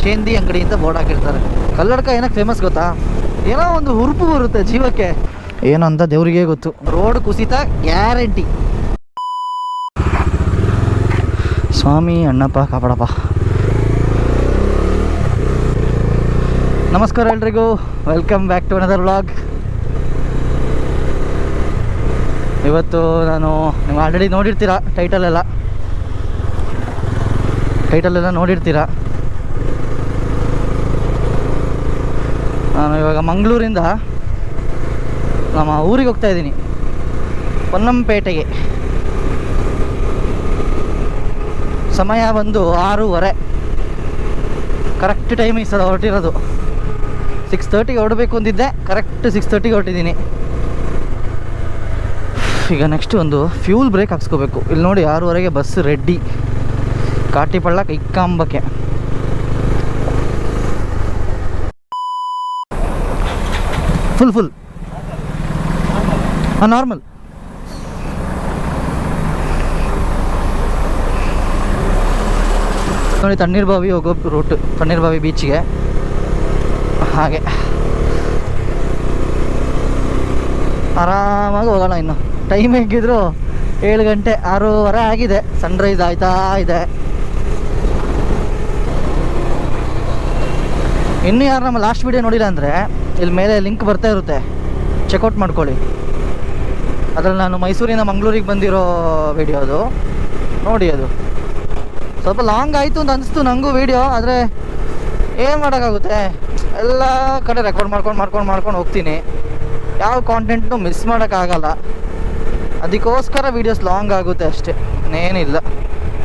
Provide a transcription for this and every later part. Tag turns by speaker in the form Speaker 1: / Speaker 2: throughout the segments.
Speaker 1: ಶೇಂದಿ ಅಂಗಡಿ ಅಂತ ಬೋರ್ಡ್ ಹಾಕಿರ್ತಾರೆ. ಕಲ್ಲಡ್ಕ ಏನಕ್ಕೆ ಫೇಮಸ್ ಗೊತ್ತಾ? ಏನೋ ಒಂದು ಹುರುಪು ಬರುತ್ತೆ ಜೀವಕ್ಕೆ, ಏನು ಅಂತ ದೇವರಿಗೆ ಗೊತ್ತು. ರೋಡ್ ಕುಸಿತ ಗ್ಯಾರಂಟಿ. ಸ್ವಾಮಿ ಅಣ್ಣಪ್ಪ ಕಾಪಾಡಪ್ಪ. ನಮಸ್ಕಾರ ಎಲ್ರಿಗೂ, welcome back to another vlog. ಇವತ್ತು ನೀವು ಆಲ್ರೆಡಿ ನೋಡಿರ್ತೀರ, ಟೈಟಲೆಲ್ಲ ನೋಡಿರ್ತೀರ. ನಾನು ಇವಾಗ ಮಂಗಳೂರಿಂದ ನಮ್ಮ ಊರಿಗೆ ಹೋಗ್ತಾ ಇದ್ದೀನಿ, ಪೊನ್ನಂಪೇಟೆಗೆ. ಸಮಯ ಬಂದು 6:30, ಕರೆಕ್ಟ್ ಟೈಮ್ ಈ ಸಲ ಹೊರಟಿರೋದು. 6:30ಗೆ ಹೊರಡಬೇಕು ಅಂತಿದ್ದೆ, ಕರೆಕ್ಟ್ 6:30ಗೆ ಹೊರಟಿದ್ದೀನಿ. ಈಗ ನೆಕ್ಸ್ಟ್ ಒಂದು ಫ್ಯೂಲ್ ಬ್ರೇಕ್ ಹಾಕ್ಸ್ಕೋಬೇಕು. ಇಲ್ಲಿ ನೋಡಿ 6:30ಗೆ ಬಸ್ ರೆಡಿ, ಕಾಟಿಪಳ್ಳ ಕೈಕಾಂಬಕ್ಕೆ. Full normal. ನೋಡಿ ತಣ್ಣೀರು ಬಾವಿ ಹೋಗೋ ರೂಟ್, ತಣ್ಣೀರು ಬಾವಿ ಬೀಚ್ಗೆ. ಹಾಗೆ ಆರಾಮಾಗಿ ಹೋಗೋಣ. ಇನ್ನು ಟೈಮ್ ಹೇಗಿದ್ರು 7 ಗಂಟೆ 6:30 ಆಗಿದೆ. ಸನ್ರೈಸ್ ಆಯ್ತಾ ಇದೆ. ಇನ್ನೂ ಯಾರು ನಮ್ಮ ಲಾಸ್ಟ್ ವಿಡಿಯೋ ನೋಡಿಲ್ಲ ಅಂದರೆ ಇಲ್ಲಿ ಮೇಲೆ ಲಿಂಕ್ ಬರ್ತಾ ಇರುತ್ತೆ, ಚೆಕ್ಔಟ್ ಮಾಡ್ಕೊಳ್ಳಿ. ಅದರಲ್ಲಿ ನಾನು ಮೈಸೂರಿಂದ ಮಂಗಳೂರಿಗೆ ಬಂದಿರೋ ವಿಡಿಯೋ ಅದು ನೋಡಿ. ಅದು ಸ್ವಲ್ಪ ಲಾಂಗ್ ಆಯಿತು ಅಂತ ಅನಿಸ್ತು ನನಗೂ ವಿಡಿಯೋ, ಆದರೆ ಏನು ಮಾಡೋಕ್ಕಾಗುತ್ತೆ, ಎಲ್ಲ ಕಡೆ ರೆಕಾರ್ಡ್ ಮಾಡ್ಕೊಂಡು ಹೋಗ್ತೀನಿ. ಯಾವ ಕಾಂಟೆಂಟ್ನು ಮಿಸ್ ಮಾಡೋಕ್ಕಾಗಲ್ಲ. ಅದಕ್ಕೋಸ್ಕರ ವೀಡಿಯೋಸ್ ಲಾಂಗ್ ಆಗುತ್ತೆ ಅಷ್ಟೇ, ಇನ್ನೇನಿಲ್ಲ.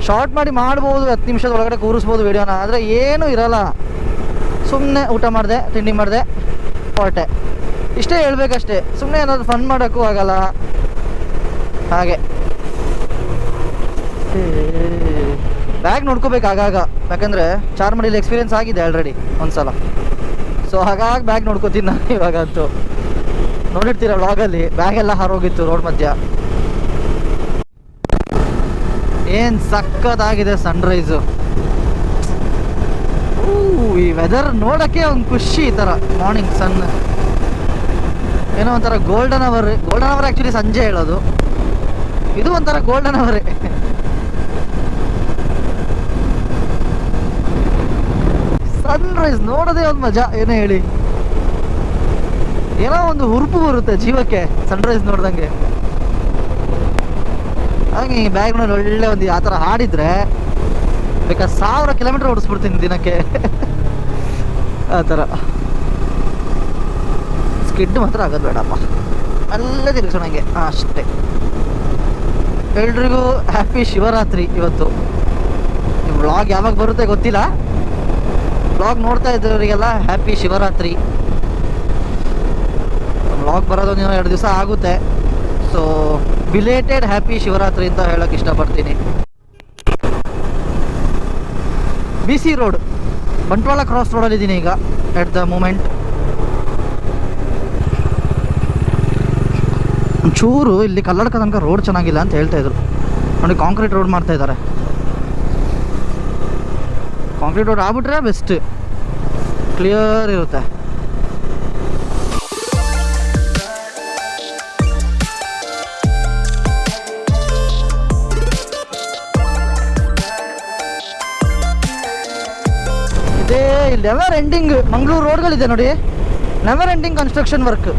Speaker 1: ಶಾರ್ಟ್ ಮಾಡ್ಬೋದು, 10 ನಿಮಿಷದ ಒಳಗಡೆ ಕೂರಿಸ್ಬೋದು ವೀಡಿಯೋನ, ಆದರೆ ಏನೂ ಇರಲ್ಲ. ಸುಮ್ಮನೆ ಊಟ ಮಾಡಿದೆ, ತಿಂಡಿ ಮಾಡಿದೆ, ಹೊರಟೆ, ಇಷ್ಟೇ ಹೇಳ್ಬೇಕಷ್ಟೇ. ಸುಮ್ಮನೆ ಏನಾದರೂ ಫನ್ ಮಾಡೋಕ್ಕೂ ಆಗಲ್ಲ. ಹಾಗೆ ಬ್ಯಾಗ್ ನೋಡ್ಕೋಬೇಕು ಆಗಾಗ, ಯಾಕಂದರೆ ಚಾರ್ಮಡಿಲಿ ಎಕ್ಸ್ಪೀರಿಯೆನ್ಸ್ ಆಗಿದೆ ಆಲ್ರೆಡಿ ಒಂದ್ಸಲ. ಸೊ ಹಾಗಾಗಿ ಬ್ಯಾಗ್ ನೋಡ್ಕೋತೀನಿ ನಾನು ಇವಾಗಂತೂ. ನೋಡಿರ್ತೀರ ವ್ಲಾಗಲ್ಲಿ, ಬ್ಯಾಗೆಲ್ಲ ಹಾರೋಗಿತ್ತು ರೋಡ್ ಮಧ್ಯ. ಏನು ಸಕ್ಕತ್ತಾಗಿದೆ ಸನ್ರೈಸು. ಈ ವೆದರ್ ನೋಡೋಕ್ಕೆ ಒಂದು ಖುಷಿ. ಈ ಥರ ಮಾರ್ನಿಂಗ್ ಸನ್ ಏನೋ ಒಂಥರ ಗೋಲ್ಡನ್ ಅವರ್ ಆ್ಯಕ್ಚುಲಿ ಸಂಜೆ ಹೇಳೋದು, ಇದು ಒಂಥರ ಗೋಲ್ಡನ್ ಅವರೇ. ಸನ್ರೈಸ್ ನೋಡೋದೇ ಒಂದು ಮಜಾ, ಏನೇ ಹೇಳಿ. ಏನೋ ಒಂದು ಹುರುಪು ಬರುತ್ತೆ ಜೀವಕ್ಕೆ ಸನ್ರೈಸ್ ನೋಡ್ದಂಗೆ. ಹಾಗೆ ಈ ಬ್ಯಾಗ್ನಲ್ಲಿ ಒಳ್ಳೆ ಒಂದು ಆ ಥರ ಹಾಡಿದ್ರೆ ಬೇಕಾದ್ರೆ 1000 ಕಿಲೋಮೀಟರ್ ಓಡಿಸ್ಬಿಡ್ತೀನಿ ದಿನಕ್ಕೆ. ಆ ಥರ ಸ್ಕಿಡ್ ಮಾತ್ರ ಆಗೋದು ಬೇಡಪ್ಪ, ಅಲ್ಲೇ ತಿರುಗಿಸೋಣಂಗೆ ಅಷ್ಟೇ. ಎಲ್ರಿಗೂ ಹ್ಯಾಪಿ ಶಿವರಾತ್ರಿ. ಇವತ್ತು ವ್ಲಾಗ್ ಯಾವಾಗ ಬರುತ್ತೆ ಗೊತ್ತಿಲ್ಲ, ವ್ಲಾಗ್ ನೋಡ್ತಾ ಇದ್ದವರಿಗೆಲ್ಲ ಹ್ಯಾಪಿ ಶಿವರಾತ್ರಿ. ವ್ಲಾಗ್ ಬರೋದು 2 ದಿವಸ ಆಗುತ್ತೆ. ಸೊ ಬಿಲೇಟೆಡ್ ಹ್ಯಾಪಿ ಶಿವರಾತ್ರಿ ಅಂತ ಹೇಳೋಕ್ಕೆ ಇಷ್ಟಪಡ್ತೀನಿ. BC ರೋಡ್, ಬಂಟ್ವಾಳ ಕ್ರಾಸ್ ರೋಡಲ್ಲಿದ್ದೀನಿ ಈಗ ಎಟ್ ದ ಮೂಮೆಂಟ್. ಒಂಚೂರು ಇಲ್ಲಿ ಕಲ್ಲಡ್ಕ ತನಕ ರೋಡ್ ಚೆನ್ನಾಗಿಲ್ಲ ಅಂತ ಹೇಳ್ತಾಯಿದ್ರು. ನೋಡಿ ಕಾಂಕ್ರೀಟ್ ರೋಡ್ ಮಾಡ್ತಾ ಇದ್ದಾರೆ. ಕಾಂಕ್ರೀಟ್ ರೋಡ್ ಆಗ್ಬಿಟ್ರೆ ಬೆಸ್ಟ್, ಕ್ಲಿಯರ್ ಇರುತ್ತೆ. ಇದೇ ನೆವರ್ ಎಂಡಿಂಗ್ ಮಂಗಳೂರು ರೋಡ್ಗಳಿದೆ ನೋಡಿ, ನೆವರ್ ಎಂಡಿಂಗ್ ಕನ್ಸ್ಟ್ರಕ್ಷನ್ ವರ್ಕ್.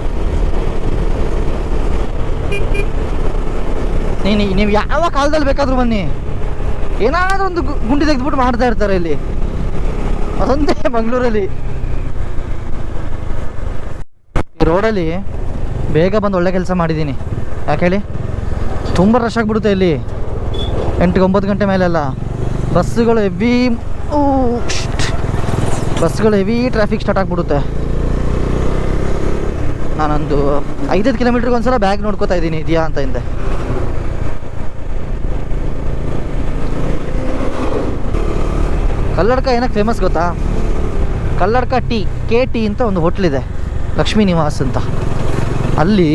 Speaker 1: ನೀವು ಯಾವ ಕಾಲದಲ್ಲಿ ಬೇಕಾದರೂ ಬನ್ನಿ, ಏನಾದರೂ ಒಂದು ಗುಂಡಿ ತೆಗೆದುಬಿಟ್ಟು ಮಾಡ್ತಾ ಇರ್ತಾರೆ ಇಲ್ಲಿ. ಅದೊಂದೇ ಮಂಗಳೂರಲ್ಲಿ. ಈ ರೋಡಲ್ಲಿ ಬೇಗ ಬಂದು ಒಳ್ಳೆ ಕೆಲಸ ಮಾಡಿದ್ದೀನಿ. ಯಾಕೆ ಹೇಳಿ, ತುಂಬ ರಶ್ ಆಗಿಬಿಡುತ್ತೆ ಇಲ್ಲಿ 8-9 ಗಂಟೆ ಮೇಲೆಲ್ಲ. ಬಸ್ಸುಗಳು ಹೆವಿ ಟ್ರಾಫಿಕ್ ಸ್ಟಾರ್ಟ್ ಆಗಿಬಿಡುತ್ತೆ. ನಾನೊಂದು 5 ಕಿಲೋಮೀಟ್ರಿಗೆ ಒಂದ್ಸಲ ಬ್ಯಾಗ್ ನೋಡ್ಕೋತಾ ಇದ್ದೀನಿ ಇದೆಯಾ ಅಂತ ಹಿಂದೆ. ಕಲ್ಲಡ್ಕ ಏನಕ್ಕೆ ಫೇಮಸ್ ಗೊತ್ತಾ? ಕಲ್ಲಡ್ಕ KT ಅಂತ ಒಂದು ಹೋಟ್ಲಿದೆ, ಲಕ್ಷ್ಮೀ ನಿವಾಸ್ ಅಂತ. ಅಲ್ಲಿ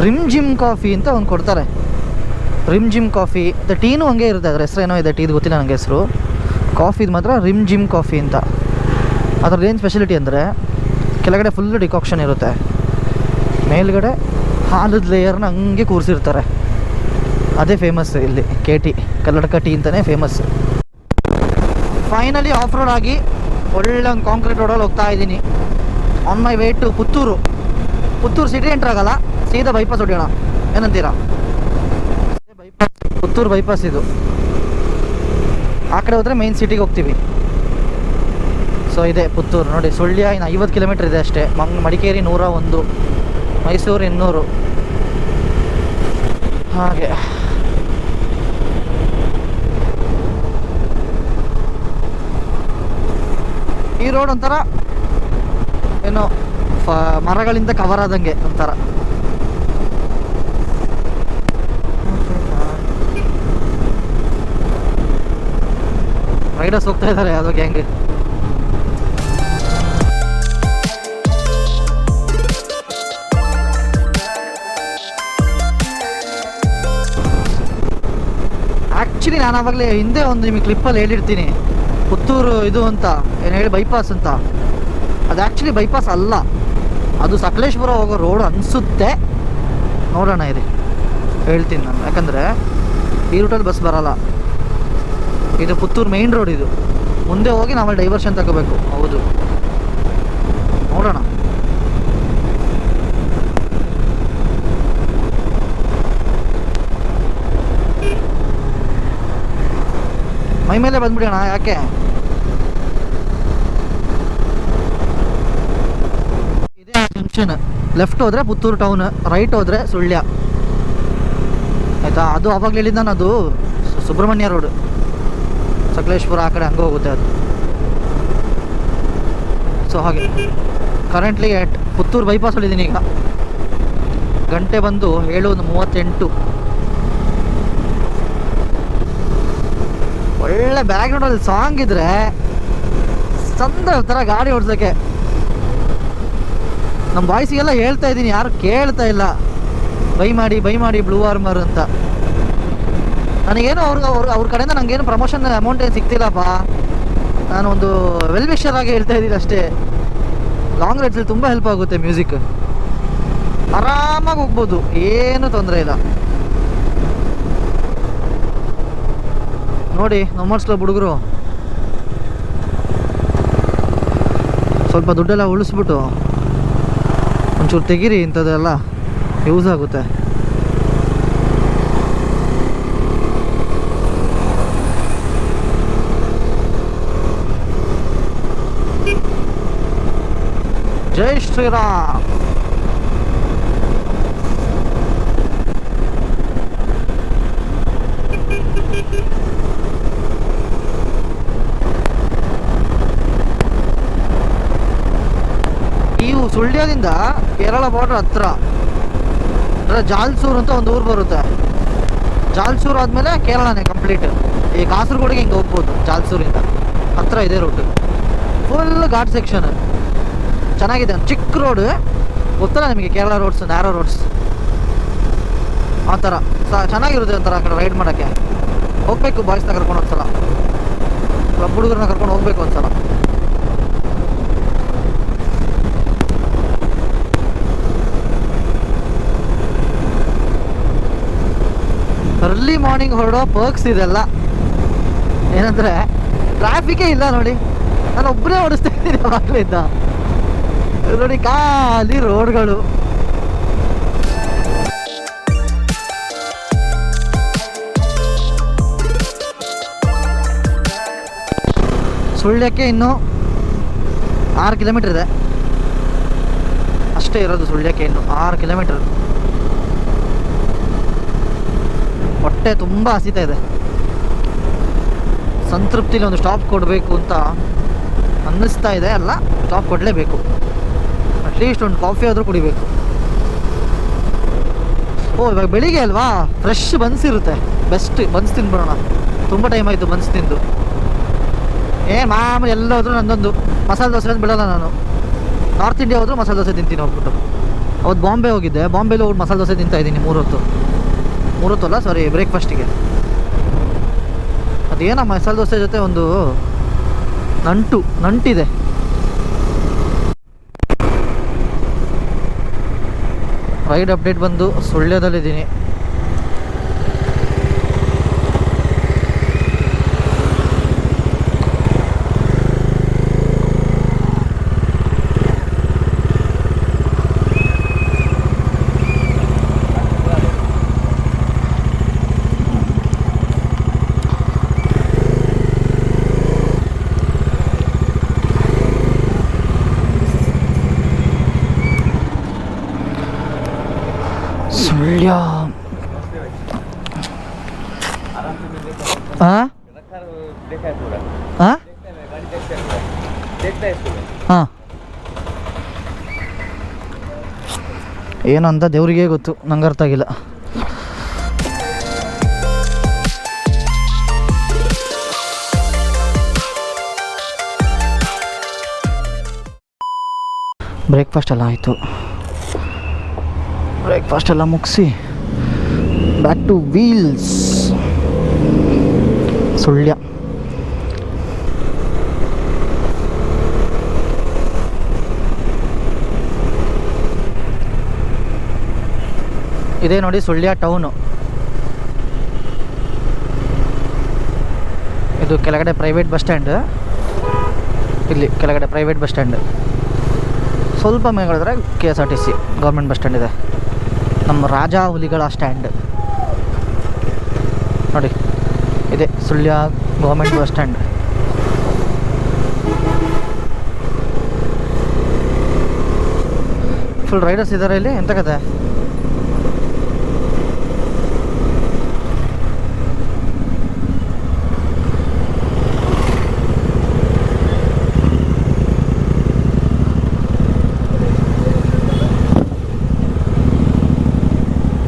Speaker 1: ರಿಮ್ ಜಿಮ್ ಕಾಫಿ ಅಂತ ಒಂದು ಕೊಡ್ತಾರೆ. ರಿಮ್ ಜಿಮ್ ಕಾಫಿ ಮತ್ತು ಟೀನೂ ಹಂಗೆ ಇರುತ್ತೆ. ಅದ್ರ ಹೆಸರು ಏನೋ ಇದೆ, ಟೀದು ಗೊತ್ತಿಲ್ಲ ನನಗೆ ಹೆಸರು. ಕಾಫಿದು ಮಾತ್ರ ರಿಮ್ ಜಿಮ್ ಕಾಫಿ ಅಂತ. ಅದ್ರದ್ದು ಏನು ಸ್ಪೆಷಾಲಿಟಿ ಅಂದರೆ ಕೆಳಗಡೆ ಫುಲ್ಲು ಡಿಕಾಕ್ಷನ್ ಇರುತ್ತೆ, ಮೇಲ್ಗಡೆ ಹಾಲದ ಲೇಯರ್ನ ಹಂಗೆ ಕೂರಿಸಿರ್ತಾರೆ. ಅದೇ ಫೇಮಸ್ ಇಲ್ಲಿ KT ಕಲ್ಲಡ್ಕ ಟೀ ಅಂತಲೇ ಫೇಮಸ್. ಫೈನಲಿ ಆಫ್ ರೋಡ್ ಆಗಿ ಒಳ್ಳೆ ಒಂದು ಕಾಂಕ್ರೀಟ್ ರೋಡಲ್ಲಿ ಹೋಗ್ತಾ ಇದ್ದೀನಿ. On my way to Puttur city entry ಆಗಲ್ಲ, ಸೀದಾ ಬೈಪಾಸ್ ಹೊಡೆಯೋಣ, ಏನಂತೀರಾ? ಪುತ್ತೂರು ಬೈಪಾಸ್ ಇದು. ಆ ಕಡೆ ಹೋದರೆ ಮೈನ್ ಸಿಟಿಗೆ ಹೋಗ್ತೀವಿ. ಸೊ ಇದೆ ಪುತ್ತೂರು ನೋಡಿ. ಸುಳ್ಯ ಇನ್ನು 50 ಕಿಲೋಮೀಟ್ರ್ ಇದೆ ಅಷ್ಟೇ. ಮಡಿಕೇರಿ 101, ಮೈಸೂರು 200. ಹಾಗೆ ಈ ರೋಡ್ ಒಂಥರ ಏನು ಮರಗಳಿಂದ ಕವರ್ ಆದಂಗೆ ಒಂಥರ. ರೈಡರ್ಸ್ ಹೋಗ್ತಾ ಇದ್ದಾರೆ ಯಾವುದೋ ಗ್ಯಾಂಗ್. ಆ್ಯಕ್ಚುಲಿ ನಾನು ಆವಾಗಲೇ ಹಿಂದೆ ಒಂದು ನಿಮಗೆ ಕ್ಲಿಪ್ಪಲ್ಲಿ ಹೇಳಿರ್ತೀನಿ, ಪುತ್ತೂರು ಇದು ಅಂತ ಏನು ಹೇಳಿ ಬೈಪಾಸ್ ಅಂತ. ಅದು ಆ್ಯಕ್ಚುಲಿ ಬೈಪಾಸ್ ಅಲ್ಲ, ಅದು ಸಕಲೇಶ್ಪುರ ಹೋಗೋ ರೋಡ್ ಅನಿಸುತ್ತೆ. ನೋಡೋಣ ಇರಿ, ಹೇಳ್ತೀನಿ ನಾನು. ಯಾಕಂದರೆ ಈ ರೂಟಲ್ಲಿ ಬಸ್ ಬರೋಲ್ಲ. ಇದು ಪುತ್ತೂರು ಮೇಯ್ನ್ ರೋಡ್. ಇದು ಮುಂದೆ ಹೋಗಿ ನಾವಲ್ಲಿ ಡೈವರ್ಷನ್ ತಗೋಬೇಕು. ಹೌದು, ನೋಡೋಣ. ಮೈ ಮೇಲೆ ಬಂದ್ಬಿಡೋಣ, ಯಾಕೆ? ಇದೇ ಜಂಕ್ಷನ್. ಲೆಫ್ಟ್ ಹೋದರೆ ಪುತ್ತೂರು ಟೌನ್, ರೈಟ್ ಹೋದರೆ ಸುಳ್ಯ. ಆಯಿತಾ? ಅದು ಆವಾಗಲೇ ಹೇಳಿದ್ದು ನಾನು, ಅದು ಸುಬ್ರಹ್ಮಣ್ಯ ರೋಡ್, ಸಕಲೇಶ್ಪುರ ಆ ಕಡೆ ಹಂಗೆ ಹೋಗುತ್ತೆ ಅದು. ಸೊ ಹಾಗೆ ಕರೆಂಟ್ಲಿ ಪುತ್ತೂರು ಬೈಪಾಸ್ ಹೊಡಿದ್ದೀನಿ ಈಗ. ಗಂಟೆ ಬಂದು 7:38. ಒಳ್ಳೆ ಬ್ಯಾಕ್ಗ್ರೌಂಡಲ್ಲಿ ಸಾಂಗ್ ಇದ್ರೆ ಚಂದ ಥರ ಗಾಡಿ ಓಡಿಸೋಕ್ಕೆ. ನಮ್ಮ ಬಾಯ್ಸಿಗೆಲ್ಲ ಹೇಳ್ತಾ ಇದ್ದೀನಿ, ಯಾರು ಕೇಳ್ತಾ ಇಲ್ಲ. ಬೈ ಮಾಡಿ ಬ್ಲೂ ಆರ್ಮರ್ ಅಂತ. ನನಗೇನು ಅವ್ರ ಕಡೆಯಿಂದ ನನಗೇನು ಪ್ರಮೋಷನ್ ಅಮೌಂಟ್ ಏನು ಸಿಗ್ತಿಲ್ಲಪ್ಪ. ನಾನು ಒಂದು ವೆಲ್ ವಿಷರ್ ಆಗಿ ಹೇಳ್ತಾ ಇದ್ದೀನಿ ಅಷ್ಟೇ. ಲಾಂಗ್ ರೈಡ್ಸಲ್ಲಿ ತುಂಬ ಹೆಲ್ಪ್ ಆಗುತ್ತೆ ಮ್ಯೂಸಿಕ್. ಆರಾಮಾಗಿ ಹೋಗ್ಬೋದು, ಏನೂ ತೊಂದರೆ ಇಲ್ಲ. ನೋಡಿ ನಮ್ಮರ್ಸ್ಲ ಹುಡುಗರು ಸ್ವಲ್ಪ ದುಡ್ಡೆಲ್ಲ ಉಳಿಸ್ಬಿಟ್ಟು ಒಂಚೂರು ತೆಗೀರಿ, ಇಂಥದ್ದೆಲ್ಲ ಯೂಸ್ ಆಗುತ್ತೆ. ಜೈ ಶ್ರೀರಾಮ್. ನೀವು ಸುಳ್ಯದಿಂದ ಕೇರಳ ಬಾರ್ಡರ್ ಹತ್ರ ಅಂದರೆ ಜಾಲ್ಸೂರು ಅಂತ ಒಂದು ಊರು ಬರುತ್ತೆ. ಜಾಲ್ಸೂರು ಆದಮೇಲೆ ಕೇರಳನೇ ಕಂಪ್ಲೀಟ್. ಈ ಕಾಸರಗೋಡಿಗೆ ಹಿಂಗೆ ಹೋಗ್ಬೋದು ಜಾಲ್ಸೂರಿಂದ, ಹತ್ರ ಇದೆ ರೂಟ್. ಫುಲ್ ಘಾಟ್ ಸೆಕ್ಷನ್ ಚೆನ್ನಾಗಿದೆ. ಚಿಕ್ಕ ರೋಡ್ ಗೊತ್ತಲ್ಲ ನಿಮಗೆ, ಕೇರಳ ರೋಡ್ಸ್, ನ್ಯಾರೋ ರೋಡ್ಸ್ ಆ ಥರ ಚೆನ್ನಾಗಿರುತ್ತೆ ಒಂಥರ. ಆ ಕಡೆ ರೈಡ್ ಮಾಡೋಕ್ಕೆ ಹೋಗ್ಬೇಕು, ಬಾಯ್ಸ್ನ ಕರ್ಕೊಂಡು ಒಂದ್ಸಲ, ಕ್ಲಬ್ ಹುಡುಗರನ್ನ ಕರ್ಕೊಂಡು ಹೋಗ್ಬೇಕು ಒಂದ್ಸಲ. ಅರ್ಲಿ ಮಾರ್ನಿಂಗ್ ಹೊರಡೋ ಪರ್ಕ್ಸ್ ಇದೆಲ್ಲ. ಏನಂದರೆ ಟ್ರಾಫಿಕೇ ಇಲ್ಲ ನೋಡಿ, ನಾನು ಒಬ್ಬರೇ ಓಡಿಸ್ತಾ ಇದ್ದೀನಿ ಅವಾಗಲಿಂದ. ನೋಡಿ ಖಾಲಿ ರೋಡ್ಗಳು. ಸುಳ್ಯಕ್ಕೆ ಇನ್ನೂ 6 ಕಿಲೋಮೀಟ್ರ್ ಇದೆ ಅಷ್ಟೇ ಇರೋದು. ಸುಳ್ಯಕ್ಕೆ ಇನ್ನು 6 ಕಿಲೋಮೀಟ್ರ್. ಹೊಟ್ಟೆ ತುಂಬ ಹಸಿತಾ ಇದೆ. ಸಂತೃಪ್ತಿಲಿ ಒಂದು ಸ್ಟಾಪ್ ಕೊಡಬೇಕು ಅಂತ ಅನ್ನಿಸ್ತಾ ಇದೆ. ಅಲ್ಲ, ಸ್ಟಾಪ್ ಕೊಡಲೇಬೇಕು. ಅಟ್ಲೀಸ್ಟ್ ಒಂದು ಕಾಫಿ ಆದರೂ ಕುಡಿಬೇಕು. ಓ, ಇವಾಗ ಬೆಳಿಗ್ಗೆ ಅಲ್ವಾ, ಫ್ರೆಶ್ ಬನ್ಸ್ ಇರುತ್ತೆ. ಬೆಸ್ಟ್ ಬನ್ಸ್ ತಿಂದ್ಬಿಡೋಣ. ತುಂಬ ಟೈಮ್ ಆಯಿತು ಬನ್ಸ್ ತಿಂದು. ಮಾಮೂಲಿ ಎಲ್ಲ ಹೋದ್ರೂ ನಂದೊಂದು ಮಸಾಲೆ ದೋಸೆ ಅಂತ ಬಿಡೋಲ್ಲ ನಾನು. ನಾರ್ತ್ ಇಂಡಿಯಾ ಹೋದ್ರೂ ಮಸಾಲೆ ದೋಸೆ ತಿಂತೀನಿ ಹೋಗ್ಬಿಟ್ಟು. ಅವತ್ತು ಬಾಂಬೆ ಹೋಗಿದ್ದೆ, ಬಾಂಬೆಲಿ ಹೋಗಿ ಮಸಾಲೆ ದೋಸೆ ತಿಂತಾಯಿದ್ದೀನಿ 3 ಹೊತ್ತು. 3 ಹೊತ್ತು ಅಲ್ಲ, ಸಾರಿ, ಬ್ರೇಕ್ಫಾಸ್ಟಿಗೆ. ಅದೇನೋ ಮಸಾಲೆ ದೋಸೆ ಜೊತೆ ಒಂದು ನಂಟಿದೆ. ರೈಡ್ ಅಪ್ಡೇಟ್ ಬಂದು ಸುಳ್ಯದಲ್ಲಿದ್ದೀನಿ. ಸುಳ್ಯ ಏನು ಅಂತ ದೇವ್ರಿಗೆ ಗೊತ್ತು, ನಂಗೆ ಅರ್ಥ ಆಗಿಲ್ಲ. ಬ್ರೇಕ್ಫಾಸ್ಟ್ ಎಲ್ಲ ಆಯಿತು. ಬ್ರೇಕ್ಫಾಸ್ಟ್ ಎಲ್ಲ ಮುಗಿಸಿ ಬ್ಯಾಕ್ ಟು ವೀಲ್ಸ್ ಸುಳ್ಯ. ಇದೇ ನೋಡಿ ಸುಳ್ಯ ಟೌನು. ಇದು ಕೆಳಗಡೆ ಪ್ರೈವೇಟ್ ಬಸ್ ಸ್ಟ್ಯಾಂಡ್. ಇಲ್ಲಿ ಕೆಳಗಡೆ ಪ್ರೈವೇಟ್ ಬಸ್ ಸ್ಟ್ಯಾಂಡ್, ಸ್ವಲ್ಪ ಮೇಲಿದ್ರೆ KSRTC ಗೌರ್ಮೆಂಟ್ ಬಸ್ ಸ್ಟ್ಯಾಂಡ್ ಇದೆ. ನಮ್ಮ ರಾಜ ಹುಲಿಗಳ ಸ್ಟ್ಯಾಂಡ್ ನೋಡಿ, ಇದೆ Sullia government bus stand. Full Riders ಇದ್ದಾರೆ ಇಲ್ಲಿ. ಎಂತ ಕತೆ?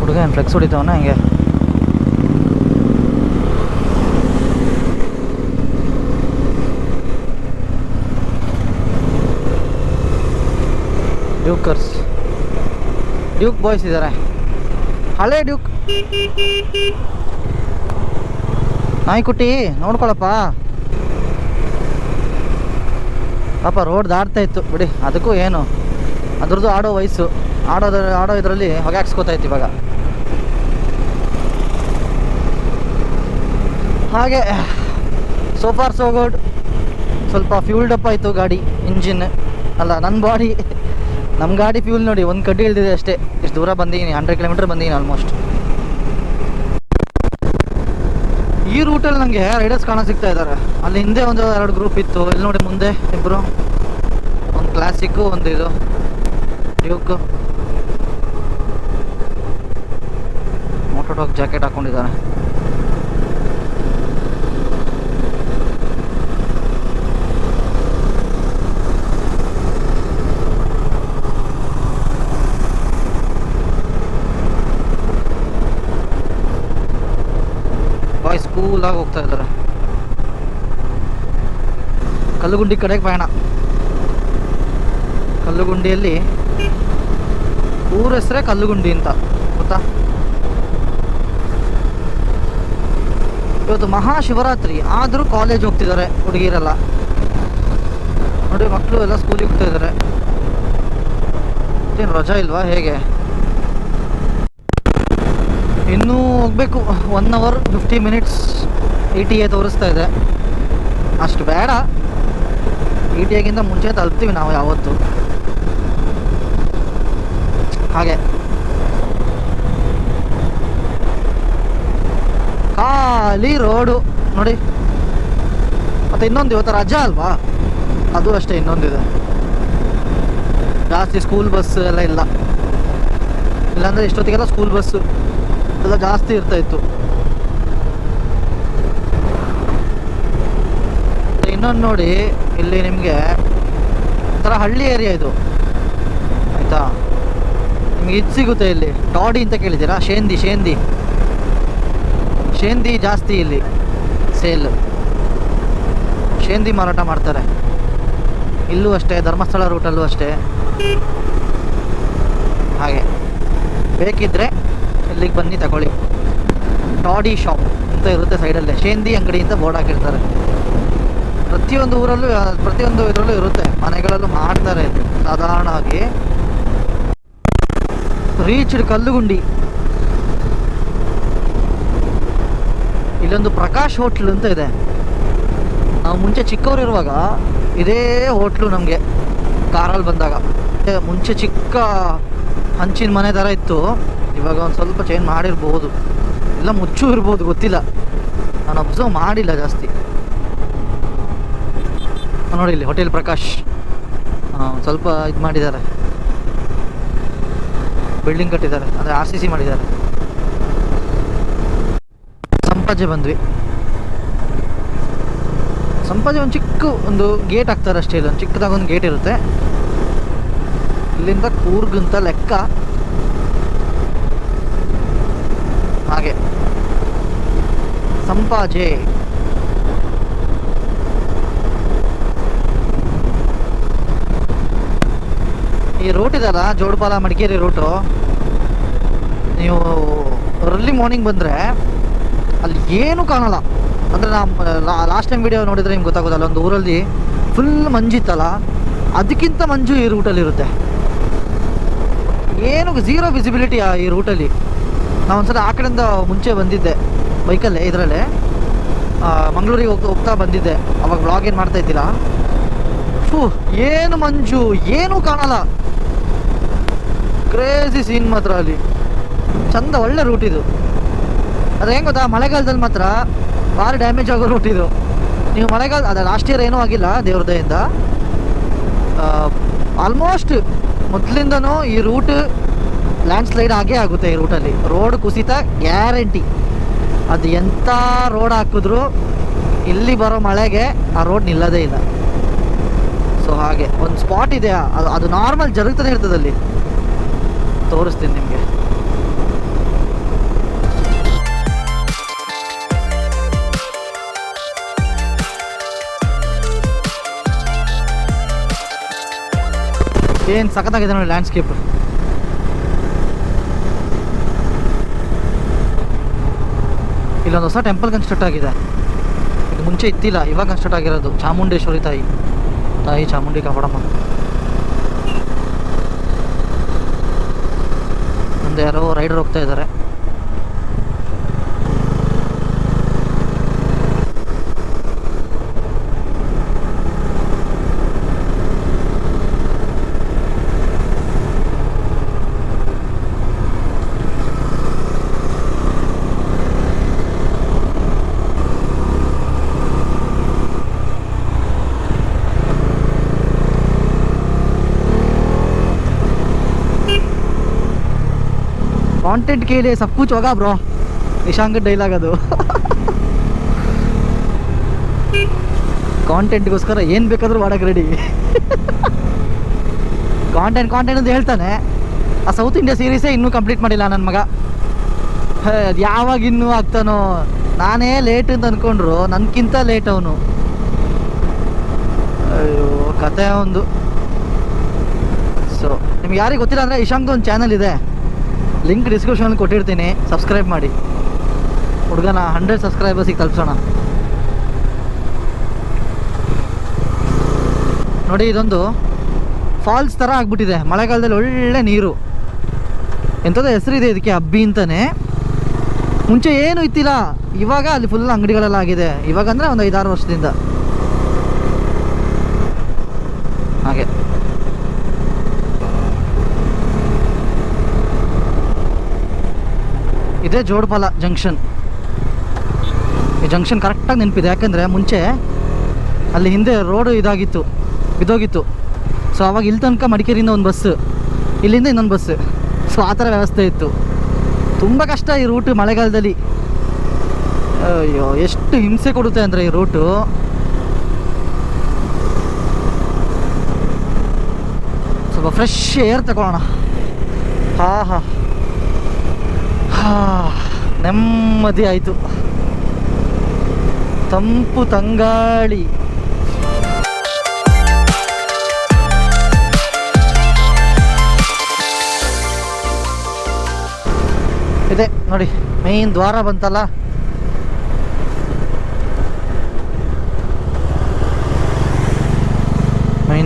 Speaker 1: ಹುಡುಗ ಏನು ಫ್ಲೆಕ್ಸ್ ಹೊಡಿತಾವನ ಹಿಂಗೆ? ಡ್ಯೂಕ್ ಬಾಯ್ಸ್ ಇದ್ದಾರೆ, ಹಳೆ ಡ್ಯೂಕ್. ನಾಯ್ಕುಟ್ಟಿ ನೋಡ್ಕೊಳಪ್ಪ ಪಾಪ, ರೋಡ್ ದಾಟ್ತಾ ಇತ್ತು ಬಿಡಿ. ಅದಕ್ಕೂ ಏನು, ಅದ್ರದ್ದು ಆಡೋ ವಯಸ್ಸು. ಆಡೋ ಇದರಲ್ಲಿ ಹೊಗೆ ಹಾಕ್ಸ್ಕೊತಾ ಇತ್ತು ಇವಾಗ. ಹಾಗೆ ಸೋ ಫಾರ್ ಸೋ ಗುಡ್. ಸ್ವಲ್ಪ ಫ್ಯೂಲ್ಡ್ ಅಪ್ ಆಯಿತು ಗಾಡಿ, ಇಂಜಿನ್ ಅಲ್ಲ ನನ್ನ ಬಾಡಿ. ನಮ್ಮ ಗಾಡಿ ಫ್ಯೂಲ್ ನೋಡಿ ಒಂದು ಕಡ್ಡಿ ಇಳಿದಿದೆ ಅಷ್ಟೇ. ಇಷ್ಟು ದೂರ ಬಂದಿದ್ದೀನಿ, 100 ಕಿಲೋಮೀಟರ್ ಬಂದಿದ್ದೀನಿ ಆಲ್ಮೋಸ್ಟ್. ಈ ರೂಟಲ್ಲಿ ನನಗೆ ರೈಡರ್ಸ್ ಸಿಗ್ತಾ ಇದ್ದಾರೆ. ಅಲ್ಲಿ ಹಿಂದೆ ಒಂದು 2 ಗ್ರೂಪ್ ಇತ್ತು. ಇಲ್ಲಿ ನೋಡಿ ಮುಂದೆ ಇಬ್ಬರು, ಒಂದು ಕ್ಲಾಸಿಕ್ಕು, ಒಂದು ಇದು ಡ್ಯೂಕ್. ಮೋಟೋಡಾಗ್ ಜಾಕೆಟ್ ಹಾಕ್ಕೊಂಡಿದ್ದಾರೆ. ಬಾಯ್ಸ್ ಕೂಲಾಗಿ ಹೋಗ್ತಾ ಇದ್ದಾರೆ. ಕಲ್ಲುಗುಂಡಿ ಕಡೆಗೆ ಪಯಣ. ಕಲ್ಲುಗುಂಡಿಯಲ್ಲಿ ಊರ ಹೆಸರೇ ಕಲ್ಲುಗುಂಡಿ ಅಂತ, ಗೊತ್ತಾ? ಇವತ್ತು ಮಹಾಶಿವರಾತ್ರಿ ಆದರೂ ಕಾಲೇಜ್ ಹೋಗ್ತಿದ್ದಾರೆ ಹುಡುಗಿರೆಲ್ಲ. ನೋಡಿ ಮಕ್ಕಳು ಎಲ್ಲ ಸ್ಕೂಲಿಗೆ ಹೋಗ್ತಾ ಇದ್ದಾರೆ. ಏನು ರಜಾ ಇಲ್ವಾ ಹೇಗೆ? ಇನ್ನೂ ಹೋಗ್ಬೇಕು. 1 hour 50 minutes ETA ತೋರಿಸ್ತಾ ಇದೆ. ಅಷ್ಟು ಬೇಡ, ETA ಮುಂಚೆ ತಲುಪ್ತೀವಿ ನಾವು ಯಾವತ್ತು. ಹಾಗೆ ಖಾಲಿ ರೋಡು ನೋಡಿ. ಮತ್ತು ಇನ್ನೊಂದು ಇವತ್ತು ರಜಾ ಅಲ್ವಾ, ಅದು ಅಷ್ಟೇ. ಇನ್ನೊಂದಿದೆ, ಜಾಸ್ತಿ ಸ್ಕೂಲ್ ಬಸ್ ಎಲ್ಲ ಇಲ್ಲ. ಇಲ್ಲಾಂದರೆ ಇಷ್ಟೊತ್ತಿಗೆಲ್ಲ ಸ್ಕೂಲ್ ಬಸ್ಸು ಎಲ್ಲ ಜಾಸ್ತಿ ಇರ್ತಾಯಿತ್ತು. ಇನ್ನೊಂದು ನೋಡಿ, ಇಲ್ಲಿ ನಿಮಗೆ ಒಂಥರ ಹಳ್ಳಿ ಏರಿಯಾ ಇದು, ಆಯಿತಾ? ನಿಮಗೆ ಇದು ಸಿಗುತ್ತೆ ಇಲ್ಲಿ, ಟಾಡಿ ಅಂತ ಕೇಳಿದ್ದೀರಾ? ಶೇಂದಿ ಜಾಸ್ತಿ ಇಲ್ಲಿ ಸೇಲ್. ಶೇಂದಿ ಮಾರಾಟ ಮಾಡ್ತಾರೆ. ಇಲ್ಲೂ ಅಷ್ಟೇ, ಧರ್ಮಸ್ಥಳ ರೂಟಲ್ಲೂ ಅಷ್ಟೇ. ಹಾಗೆ ಬೇಕಿದ್ದರೆ ಇಲ್ಲಿಗೆ ಬನ್ನಿ ತಗೊಳ್ಳಿ. ಟಾಡಿ ಶಾಪ್ ಅಂತ ಇರುತ್ತೆ ಸೈಡಲ್ಲೇ. ಶೇಂದಿ ಅಂಗಡಿ ಅಂತ ಬೋರ್ಡ್ ಹಾಕಿರ್ತಾರೆ. ಪ್ರತಿಯೊಂದು ಊರಲ್ಲೂ ಪ್ರತಿಯೊಂದು ಇದರಲ್ಲೂ ಇರುತ್ತೆ, ಮನೆಗಳಲ್ಲೂ ಮಾಡ್ತಾರೆ ಇದು ಸಾಧಾರಣವಾಗಿ. ರೀಚ್ಡ್ ಕಲ್ಲುಗುಂಡಿ. ಇಲ್ಲೊಂದು ಪ್ರಕಾಶ್ ಹೋಟ್ಲ್ ಅಂತ ಇದೆ. ನಾವು ಮುಂಚೆ ಚಿಕ್ಕವರಿರುವಾಗ ಇದೇ ಹೋಟ್ಲು ನಮಗೆ ಕಾರಲ್ಲಿ ಬಂದಾಗ. ಮುಂಚೆ ಚಿಕ್ಕ ಹಂಚಿನ ಮನೆ ಥರ ಇತ್ತು, ಇವಾಗ ಒಂದು ಸ್ವಲ್ಪ ಚೇಂಜ್ ಮಾಡಿರ್ಬೋದು, ಇಲ್ಲ ಮುಚ್ಚು ಇರ್ಬೋದು, ಗೊತ್ತಿಲ್ಲ, ನಾನು ಅಬ್ಸರ್ವ್ ಮಾಡಿಲ್ಲ ಜಾಸ್ತಿ. ನೋಡಿ ಇಲ್ಲಿ ಹೋಟೆಲ್ ಪ್ರಕಾಶ್, ಸ್ವಲ್ಪ ಇದು ಮಾಡಿದ್ದಾರೆ, ಬಿಲ್ಡಿಂಗ್ ಕಟ್ಟಿದ್ದಾರೆ, ಅಂದರೆ RCC ಮಾಡಿದ್ದಾರೆ. ಸಂಪಾಜೆ ಬಂದ್ವಿ. ಸಂಪಾಜೆ ಒಂದು ಚಿಕ್ಕ ಒಂದು ಗೇಟ್ ಹಾಕ್ತಾರೆ ಅಷ್ಟೇ, ಇಲ್ಲ ಒಂದು ಚಿಕ್ಕದಾಗ ಒಂದು ಗೇಟ್ ಇರುತ್ತೆ. ಇಲ್ಲಿಂದ ಕೂರ್ಗ್ ಅಂತ ಲೆಕ್ಕ. ಹಾಗೆ ಸಂಪಾಜೆ. ಈ ರೂಟ್ ಇದಲ್ಲ, ಜೋಡುಪಾಲ ಮಡಿಕೇರಿ ರೂಟು, ನೀವು ಅರ್ಲಿ ಮಾರ್ನಿಂಗ್ ಬಂದರೆ ಅಲ್ಲಿ ಏನೂ ಕಾಣಲ್ಲ. ಅಂದರೆ ಲಾಸ್ಟ್ ಟೈಮ್ ವಿಡಿಯೋ ನೋಡಿದರೆ ನಿಮ್ಗೆ ಗೊತ್ತಾಗೋದಲ್ಲ, ಒಂದು ಊರಲ್ಲಿ ಫುಲ್ ಮಂಜಿತ್ತಲ್ಲ, ಅದಕ್ಕಿಂತ ಮಂಜು ಈ ರೂಟಲ್ಲಿ ಇರುತ್ತೆ. ಏನು ಝೀರೋ ವಿಸಿಬಿಲಿಟಿ ಈ ರೂಟಲ್ಲಿ. ನಾವು ಒಂದ್ಸಲ ಆ ಕಡೆಯಿಂದ ಮುಂಚೆ ಬಂದಿದ್ದೆ ಬೈಕಲ್ಲೇ, ಇದರಲ್ಲೇ ಮಂಗಳೂರಿಗೆ ಹೋಗ್ತಾ ಬಂದಿದ್ದೆ. ಅವಾಗ ವ್ಲಾಗ್ ಏನು ಮಾಡ್ತಾ ಇದ್ದಿಲ್ಲ. ಏನು ಮಂಜು, ಏನೂ ಕಾಣಲ್ಲ. ಕ್ರೇಜಿ ಸೀನ್ ಮಾತ್ರ ಅಲ್ಲಿ. ಚಂದ, ಒಳ್ಳೆ ರೂಟ್ ಇದು. ಅದು ಹೆಂಗೆ ಗೊತ್ತಾ, ಮಳೆಗಾಲದಲ್ಲಿ ಮಾತ್ರ ಭಾರಿ ಡ್ಯಾಮೇಜ್ ಆಗೋ ರೂಟ್ ಇದು. ನೀವು ಮಳೆಗಾಲ, ಅದು ಲಾಸ್ಟ್ ಇಯರ್ ಏನೂ ಆಗಿಲ್ಲ ದೇವ್ರ ದಯೆಯಿಂದ. ಆಲ್ಮೋಸ್ಟ್ ಮೊದಲಿಂದನೂ ಈ ರೂಟ್ ಲ್ಯಾಂಡ್ ಸ್ಲೈಡ್ ಆಗೇ ಆಗುತ್ತೆ. ಈ ರೂಟಲ್ಲಿ ರೋಡ್ ಕುಸಿತ ಗ್ಯಾರಂಟಿ. ಅದು ಎಂಥ ರೋಡ್ ಹಾಕಿದ್ರು ಇಲ್ಲಿ ಬರೋ ಮಳೆಗೆ ಆ ರೋಡ್ ನಿಲ್ಲದೇ ಇಲ್ಲ. ಸೊ ಹಾಗೆ ಒಂದು ಸ್ಪಾಟ್ ಇದೆ, ಅದು ನಾರ್ಮಲ್ ಜರುಗ್ತಾನೆ ಇರ್ತದಲ್ಲಿ. ತೋರಿಸ್ತೀನಿ ನಿಮಗೆ. ಏನು ಸಖತ್ತಾಗಿದೆ ನೋಡಿ ಲ್ಯಾಂಡ್ಸ್ಕೇಪ್. ಇಲ್ಲೊಂದು ಹೊಸ ಟೆಂಪಲ್ ಕನ್ಸ್ಟ್ರಕ್ಟ್ ಆಗಿದೆ, ಇದು ಮುಂಚೆ ಇತ್ತಿಲ್ಲ, ಇವಾಗ ಕನ್ಸ್ಟ್ರಕ್ಟ್ ಆಗಿರೋದು. ಚಾಮುಂಡೇಶ್ವರಿ ತಾಯಿ ಚಾಮುಂಡಿ ಕಾಪಾಡಮ್ಮ. ಮುಂದೆ ಯಾರೋ ರೈಡರ್ ಹೋಗ್ತಾ ಇದ್ದಾರೆ. ಕಾಂಟೆಂಟ್ के लिए सब कुछ होगा ब्रो, ईशान का ಡೈಲಾಗ್ ಅದು. ಕಾಂಟೆಂಟ್ಗೋಸ್ಕರ ಏನು ಬೇಕಾದರೂ ಮಾಡೋಕ್ಕೆ ರೆಡಿ. ಕಾಂಟೆಂಟ್ ಅಂತ ಹೇಳ್ತಾನೆ. ಆ ಸೌತ್ ಇಂಡಿಯಾ ಸೀರೀಸೇ ಇನ್ನೂ ಕಂಪ್ಲೀಟ್ ಮಾಡಿಲ್ಲ ನನ್ನ ಮಗ. ಅದು ಯಾವಾಗ ಇನ್ನೂ ಆಗ್ತಾನೋ, ನಾನೇ ಲೇಟ್ ಅಂತ ಅಂದ್ಕೊಂಡ್ರು ನನಗಿಂತ ಲೇಟ್ ಅವನು. ಅಯ್ಯೋ ಕತೆ ಒಂದು. ಸೊ ನಿಮ್ಗೆ ಯಾರಿಗೆ ಗೊತ್ತಿಲ್ಲ ಅಂದರೆ ಇಶಾಂಕ್ದು ಒಂದು ಚಾನಲ್ ಇದೆ, ಲಿಂಕ್ ಡಿಸ್ಕ್ರಿಪ್ಷನಲ್ಲಿ ಕೊಟ್ಟಿರ್ತೀನಿ, ಸಬ್ಸ್ಕ್ರೈಬ್ ಮಾಡಿ. ಹುಡುಗನ 100 ಸಬ್ಸ್ಕ್ರೈಬರ್ಸಿಗೆ ತಲುಪಿಸೋಣ. ನೋಡಿ ಇದೊಂದು ಫಾಲ್ಸ್ ಥರ ಆಗ್ಬಿಟ್ಟಿದೆ, ಮಳೆಗಾಲದಲ್ಲಿ ಒಳ್ಳೆ ನೀರು. ಎಂಥದ್ದು ಹೆಸರಿದೆ ಇದಕ್ಕೆ, ಅಬ್ಬಿ ಅಂತಲೇ. ಮುಂಚೆ ಏನು ಇತ್ತಿಲ್ಲ, ಇವಾಗ ಅಲ್ಲಿ ಫುಲ್ ಅಂಗಡಿಗಳೆಲ್ಲ ಆಗಿದೆ. ಇವಾಗ ಅಂದರೆ ಒಂದು 5-6 ವರ್ಷದಿಂದ ಹಾಗೆ. ಇದೇ ಜೋಡುಪಾಲ ಜಂಕ್ಷನ್. ಈ ಜಂಕ್ಷನ್ ಕರೆಕ್ಟಾಗಿ ನೆನಪಿದೆ, ಯಾಕೆಂದರೆ ಮುಂಚೆ ಅಲ್ಲಿ ಹಿಂದೆ ರೋಡು ಬಿದ್ದೋಗಿತ್ತು. ಸೊ ಅವಾಗ ಇಲ್ಲಿ ತನಕ ಮಡಿಕೇರಿಯಿಂದ ಒಂದು ಬಸ್ಸು, ಇಲ್ಲಿಂದ ಇನ್ನೊಂದು ಬಸ್ಸು. ಸೊ ಆ ಥರ ವ್ಯವಸ್ಥೆ ಇತ್ತು. ತುಂಬ ಕಷ್ಟ ಈ ರೂಟು ಮಳೆಗಾಲದಲ್ಲಿ. ಅಯ್ಯೋ ಎಷ್ಟು ಹಿಂಸೆ ಕೊಡುತ್ತೆ ಅಂದರೆ ಈ ರೂಟು. ಸ್ವಲ್ಪ ಫ್ರೆಶ್ ಏರ್ ತಗೊಳ್ಳೋಣ. ನೆಮ್ಮದಿ ಆಯಿತು, ತಂಪು ತಂಗಾಳಿ. ಇದೆ ನೋಡಿ ಮೇನ್ ದ್ವಾರ ಬಂತಲ್ಲ,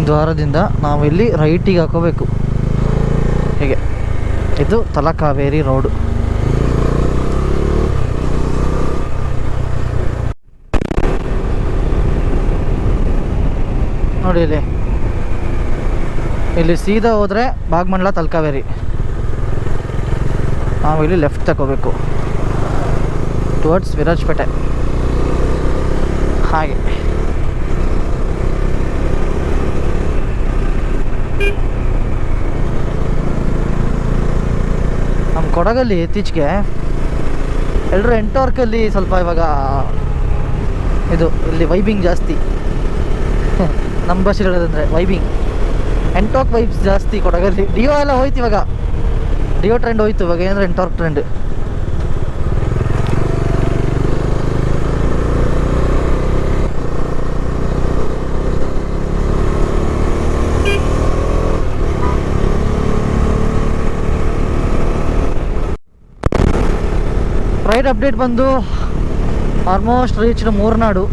Speaker 1: ದ್ವಾರದಿಂದ ನಾವು ಇಲ್ಲಿ ರೈಟಿಗೆ ಹಾಕೋಬೇಕು. ಹೀಗೆ ಇದು ತಲಕಾವೇರಿ ರೋಡು. ನೋಡಿ ಇಲ್ಲಿ ಸೀದಾ ಹೋದರೆ ಭಾಗಮಂಡಲ ತಲಕಾವೇರಿ. ನಾವು ಇಲ್ಲಿ ಲೆಫ್ಟ್ ತಗೋಬೇಕು ಟುವರ್ಡ್ಸ್ ವಿರಾಜಪೇಟೆ. ಹಾಗೆ ನಮ್ಮ ಕೊಡಗಲ್ಲಿ ಇತ್ತೀಚೆಗೆ ಎಲ್ಲರೂ ಎಂಟೋರ್ಕಲ್ಲಿ ಸ್ವಲ್ಪ ಇವಾಗ ಇಲ್ಲಿ ವೈಬಿಂಗ್ ಜಾಸ್ತಿ. ನಮ್ಮ ಭಾಷೆ ಹೇಳೋದಂದರೆ ವೈಬಿಂಗ್, ಎಂಟಾಕ್ ವೈಬ್ಸ್ ಜಾಸ್ತಿ ಕೊಡಗಲ್ಲಿ. ಡಿಯೋ ಎಲ್ಲ ಹೋಯ್ತು ಇವಾಗ, ಡಿಯೋ ಟ್ರೆಂಡ್ ಹೋಯ್ತು. ಇವಾಗ ಏನಂದ್ರೆ ಎಂಟಾಕ್ ಟ್ರೆಂಡ್. ರೈಡ್ ಅಪ್ಡೇಟ್ ಬಂದು ಆಲ್ಮೋಸ್ಟ್ ರೀಚ್ಡ್ ಮೂರ್ನಾಡು.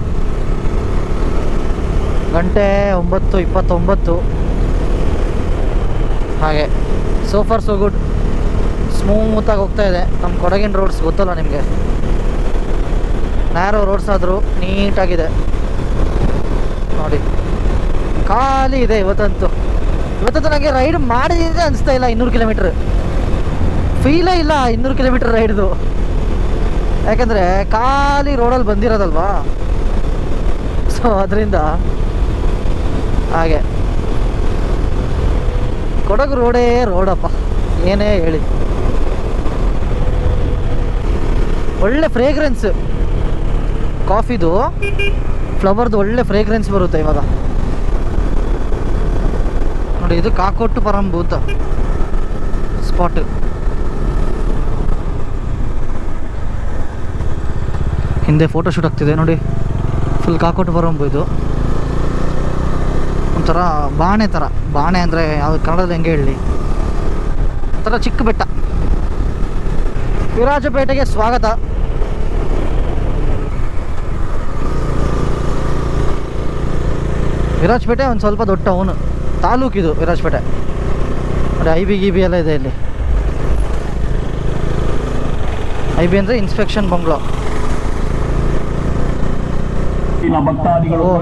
Speaker 1: ಗಂಟೆ 9:29. ಹಾಗೆ ಸೋ ಫಾರ್ ಸೋ ಗುಡ್, ಸ್ಮೂತಾಗಿ ಹೋಗ್ತಾ ಇದೆ. ನಮ್ಮ ಕೊಡಗಿನ ರೋಡ್ಸ್ ಗೊತ್ತಲ್ಲ ನಿಮಗೆ, ನ್ಯಾರೋ ರೋಡ್ಸ್ ಆದರೂ ನೀಟಾಗಿದೆ ನೋಡಿ. ಖಾಲಿ ಇದೆ ಇವತ್ತಂತೂ ನನಗೆ ರೈಡ್ ಮಾಡಿದ್ರೆ ಅನಿಸ್ತಾ ಇಲ್ಲ. 200 ಕಿಲೋಮೀಟ್ರ್ ಫೀಲೇ ಇಲ್ಲ 200 ಕಿಲೋಮೀಟ್ರ್ ರೈಡ್ದು. ಯಾಕಂದರೆ ಖಾಲಿ ರೋಡಲ್ಲಿ ಬಂದಿರೋದಲ್ವಾ, ಸೊ ಅದರಿಂದ ಹಾಗೆ ಕೊಡಗು ರೋಡೇ ರೋಡಪ್ಪ, ಏನೇ ಹೇಳಿ. ಒಳ್ಳೆ ಫ್ರೇಗ್ರೆನ್ಸ್, ಕಾಫಿದು ಫ್ಲವರ್ದು ಒಳ್ಳೆ ಫ್ರೇಗ್ರೆನ್ಸ್ ಬರುತ್ತೆ ಇವಾಗ ನೋಡಿ. ಇದು ಕಾಕೋಟ್ಟು ಪರಂಬು ಅಂತ ಸ್ಪಾಟ್. ಹಿಂದೆ ಫೋಟೋ ಶೂಟ್ ಆಗ್ತಿದೆ ನೋಡಿ. ಫುಲ್ ಕಾಕೋಟ್ಟು ಪರಂಬು. ಇದು ಒಂಥರ ಬಾಣೆ ಅಂದರೆ ಯಾವುದು ಕನ್ನಡದಲ್ಲಿ ಹೆಂಗೆ ಹೇಳಿ, ಒಂಥರ ಚಿಕ್ಕ ಬೆಟ್ಟ. ವಿರಾಜಪೇಟೆಗೆ ಸ್ವಾಗತ. ವಿರಾಜಪೇಟೆ ಒಂದು ಸ್ವಲ್ಪ ದೊಡ್ಡ ಟೌನು, ತಾಲೂಕಿದು ವಿರಾಜಪೇಟೆ. ನೋಡಿ ಐ ಬಿ ಎಲ್ಲ ಇದೆ ಇಲ್ಲಿ. IB ಅಂದರೆ ಇನ್ಸ್ಪೆಕ್ಷನ್ ಬಂಗ್ಲೋ.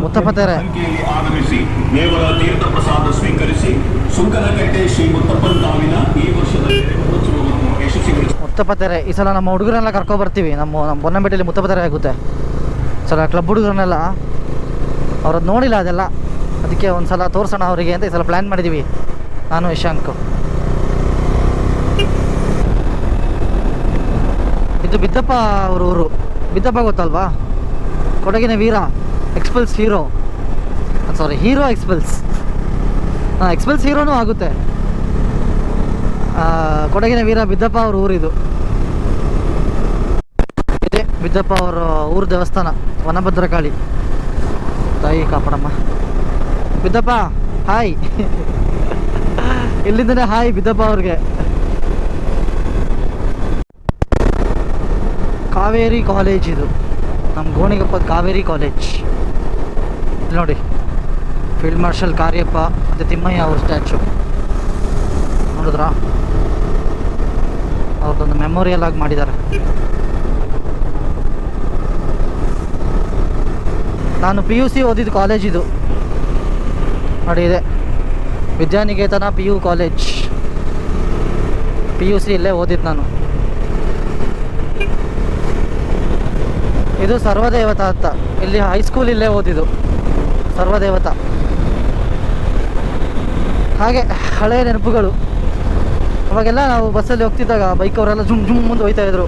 Speaker 1: ಮುತ್ತಪ್ಪತೆರೆ
Speaker 2: ಆಗಮಿಸಿ ದೇವರ ತೀರ್ಥ ಪ್ರಸಾದ ಸ್ವೀಕರಿಸಿ ಸುಂಕನಕಟ್ಟೆ ಶ್ರೀ ಮುತ್ತಪ್ಪನ ತಾವಿನ ಈ ವರ್ಷದ ಮಹೋತ್ಸವವನ್ನು ಯಶಸ್ವಿಗೊಳಿಸಿ.
Speaker 1: ಮುತ್ತಪ್ಪತೆರೆ ಈ ಸಲ ನಮ್ಮ ಹುಡುಗರನ್ನೆಲ್ಲ ಕರ್ಕೊಬರ್ತೀವಿ. ನಮ್ಮ ಬೊನ್ನಂಪೇಟೆಯಲ್ಲಿ ಮುತ್ತಪ್ಪತೆರೆ ಆಗುತ್ತೆ. ಸಲ ಕ್ಲಬ್ ಹುಡುಗರನ್ನೆಲ್ಲ ಅವ್ರದ್ದು ನೋಡಿಲ್ಲ ಅದೆಲ್ಲ, ಅದಕ್ಕೆ ಒಂದು ಸಲ ತೋರಿಸೋಣ ಅವರಿಗೆ ಅಂತ ಈ ಸಲ ಪ್ಲ್ಯಾನ್ ಮಾಡಿದ್ದೀವಿ ನಾನು ಯಶಾಂಕ್. ಇದು ಬಿದ್ದಪ್ಪ ಅವ್ರ ಊರು. ಬಿದ್ದಪ್ಪ ಗೊತ್ತಲ್ವಾ, ಕೊಡಗಿನ ವೀರ, ಎಕ್ಸ್ಪಲ್ಸ್ ಹೀರೋ. ಸಾರಿ, ಹೀರೋ ಎಕ್ಸ್ಪಲ್ಸ್. ಎಕ್ಸ್ಪಲ್ಸ್ ಹೀರೋನೂ ಆಗುತ್ತೆ. ಕೊಡಗಿನ ವೀರ ಬಿದ್ದಪ್ಪ ಅವ್ರ ಊರಿದು. ಇದೆ ಬಿದ್ದಪ್ಪ ಅವರ ಊರ ದೇವಸ್ಥಾನ, ವನಭದ್ರಕಾಳಿ ತಾಯಿ ಕಾಪಾಡಮ್ಮ. ಬಿದ್ದಪ್ಪ ಹಾಯ್. ಇಲ್ಲಿಂದನೇ ಹಾಯ್ ಬಿದ್ದಪ್ಪ ಅವ್ರಿಗೆ. ಕಾವೇರಿ ಕಾಲೇಜ್ ಇದು, ನಮ್ಮ ಗೋಣಿಗೊಪ್ಪದ ಕಾವೇರಿ ಕಾಲೇಜ್. ಇಲ್ಲಿ ನೋಡಿ ಫೀಲ್ಡ್ ಮಾರ್ಷಲ್ ಕಾರ್ಯಪ್ಪ ಮತ್ತು ತಿಮ್ಮಯ್ಯ ಅವ್ರ ಸ್ಟ್ಯಾಚು ನೋಡಿದ್ರಾ? ಅವ್ರದ್ದೊಂದು ಮೆಮೋರಿಯಲ್ ಆಗಿ ಮಾಡಿದ್ದಾರೆ. ನಾನು PUC ಓದಿದ್ದು ಕಾಲೇಜ್ ಇದು ನೋಡಿ. ಇದೆ ವಿದ್ಯಾನಿಕೇತನ PU ಕಾಲೇಜ್. PUC ಇಲ್ಲೇ ಓದಿದ್ದು ನಾನು. ಇದು ಸರ್ವದೇವತಾ ಅಂತ, ಇಲ್ಲಿ ಹೈಸ್ಕೂಲ್ ಇಲ್ಲೇ ಓದಿದ್ದು ಸರ್ವದೇವತಾ. ಹಾಗೆ ಹಳೆಯ ನೆನಪುಗಳು. ಅವಾಗೆಲ್ಲ ನಾವು ಬಸ್ಸಲ್ಲಿ ಹೋಗ್ತಿದ್ದಾಗ ಬೈಕ್ ಅವರೆಲ್ಲ ಜುಮ್ ಮುಂದೆ ಹೋಗ್ತಾಯಿದ್ರು.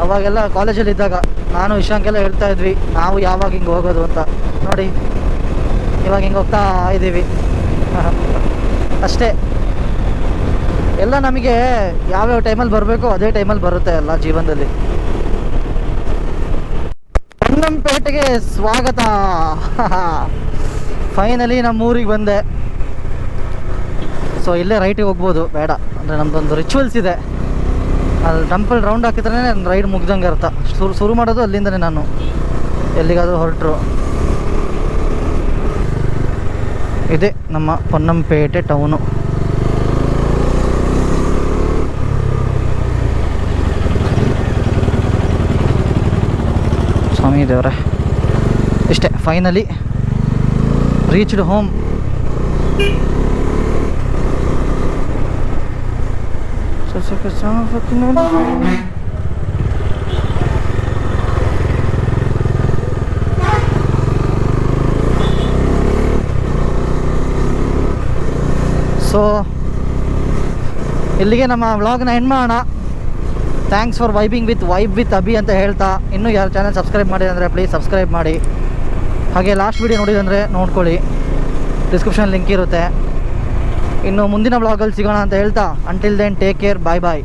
Speaker 1: ಅವಾಗೆಲ್ಲ ಕಾಲೇಜಲ್ಲಿ ಇದ್ದಾಗ ನಾನು ಇಶಾಂಕೆಲ್ಲ ಹೇಳ್ತಾ ಇದ್ವಿ ನಾವು ಯಾವಾಗ ಹಿಂಗೆ ಹೋಗೋದು ಅಂತ. ನೋಡಿ ಇವಾಗ ಹಿಂಗೆ ಹೋಗ್ತಾ ಇದ್ದೀವಿ ಅಷ್ಟೇ. ಎಲ್ಲ ನಮಗೆ ಯಾವ್ಯಾವ ಟೈಮಲ್ಲಿ ಬರಬೇಕೋ ಅದೇ ಟೈಮಲ್ಲಿ ಬರುತ್ತೆ ಎಲ್ಲ ಜೀವನದಲ್ಲಿ. ಬೊನ್ನಂಪೇಟೆಗೆ ಸ್ವಾಗತ. ಫೈನಲಿ ನಮ್ಮ ಊರಿಗೆ ಬಂದೆ. ಸೊ ಇಲ್ಲೇ ರೈಟಿಗೆ ಹೋಗ್ಬೋದು, ಬೇಡ ಅಂದರೆ ನಮ್ಮದೊಂದು ರಿಚುವಲ್ಸ್ ಇದೆ. ಅಲ್ಲಿ ಟೆಂಪಲ್ ರೌಂಡ್ ಹಾಕಿದ್ರೆ ನನ್ನ ರೈಡ್ ಮುಗ್ದಂಗೆ ಅರ್ಥ. ಶುರು ಮಾಡೋದು ಅಲ್ಲಿಂದನೇ ನಾನು ಎಲ್ಲಿಗಾದರೂ ಹೊರಟರು. ಇದೆ ನಮ್ಮ ಪೊನ್ನಂಪೇಟೆ ಟೌನು. ಸ್ವಾಮಿ ದೇವರೇ, ಇಷ್ಟೇ ಫೈನಲಿ ರೀಚ್ಡ್ ಹೋಮ್. ಸೊ ಇಲ್ಲಿಗೆ ನಮ್ಮ ವ್ಲಾಗ್ನ ಎಂಡ್ ಮಾಡೋಣ. Thanks for vibe with Abhi ಅಂತ ಹೇಳ್ತಾ, ಇನ್ನೂ ಯಾರು ಚಾನಲ್ ಸಬ್ಸ್ಕ್ರೈಬ್ ಮಾಡಿದೆ ಅಂದರೆ ಪ್ಲೀಸ್ ಸಬ್ಸ್ಕ್ರೈಬ್ ಮಾಡಿ. ಹಾಗೆ ಲಾಸ್ಟ್ ವೀಡಿಯೋ ನೋಡಿದಂದರೆ ನೋಡ್ಕೊಳ್ಳಿ, ಡಿಸ್ಕ್ರಿಪ್ಷನ್ ಲಿಂಕ್ ಇರುತ್ತೆ. ಇನ್ನು ಮುಂದಿನ ವ್ಲಾಗಲ್ಲಿ ಸಿಗೋಣ ಅಂತ ಹೇಳ್ತಾ, ಅಂಟಿಲ್ ದೆನ್ ಟೇಕ್ ಕೇರ್, ಬಾಯ್ ಬಾಯ್.